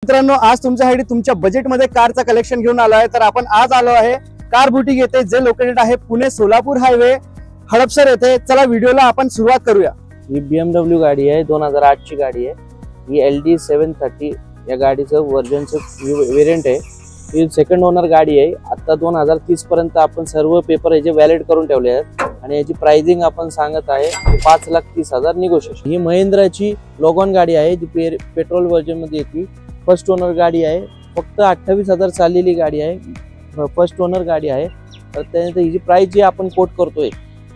मित्रांनो, आज तुमच्यासाठी तुमच्या बजेटमध्ये कारचा कलेक्शन घेऊन आलो आहे। तर आपण आज आलो आहे कार बुटीक येथे, जे लोकेटेड आहे पुणे सोलापूर हायवे हडपसर येथे। चला व्हिडिओला आपण सुरुवात करूया। ही BMW गाडी आहे, 2008 ची गाडी आहे। ही LD 730 या गाडीचं वर्जनचं वेरिएंट आहे। ही सेकंड ओनर गाडी आहे। आता 2030 पर्यंत आपण सर्व पेपर याचे व्हॅलिड करून ठेवले आहेत आणि याची प्राइसिंग आपण सांगत आहे 5,30,000 निगोशिएशन। ही महिंद्राची लोगॉन गाडी आहे, जी पेट्रोल वर्जन मध्ये येते। फर्स्ट ओनर गाडी आहे, फक्त 28,000 चाललेली गाडी आहे, फर्स्ट ओनर गाडी आहे। तर त्यानंतर हिची प्राइस जी आपण कोट करतोय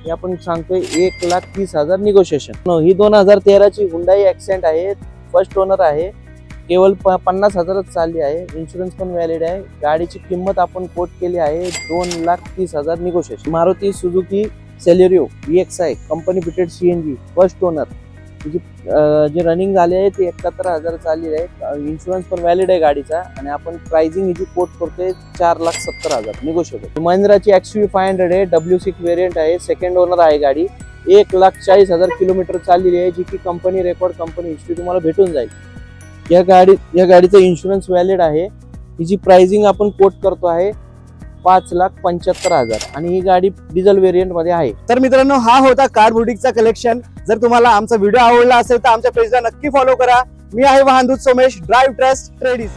हे आपण सांगतोय 1,30,000 निगोशिएशन। ही 2013 ची हुंडाई ॲक्सेंट आहे, फर्स्ट ओनर आहे, केवळ 50,000 चालली आहे, इन्शुरन्स पण व्हॅलिड आहे। गाडीची किंमत आपण कोट केली आहे 2,30,000 negotiation. Maruti Suzuki Celerio EXI company fitted CNG first owner, जी रनिंग झाली आहे ती 71,000 चालली आहे, इन्शुरन्स पण व्हॅलिड आहे गाडीचा आणि आपण प्राइसिंग हिची कोट करतोय 4,70,000 निगोशिएबल। महिंद्राची XUV 500 आहे, W6 वेरिएंट आहे, सेकंड ओनर आहे गाडी। 1,40,000 किलोमीटर चाललेली आहे, जी की कंपनी रेकॉर्ड, कंपनी हिस्ट्री तुम्हाला भेटून जाईल। या गाडीचा इन्शुरन्स व्हॅलिड आहे। हिची प्राइसिंग आपण कोट करतो आहे 5,75,000 आणि ही गाडी डिझेल वेरिएंट मध्ये आहे। तर मित्रांनो, हा होता कार बुटीकचा कलेक्शन। जर तुम्हाला आमचा व्हिडिओ आवडला असेल तर आमच्या पेजला नक्की फॉलो करा। मी आहे वाहनदूत सोमेश, ड्राइव्ह ट्रस्ट ट्रेडीज।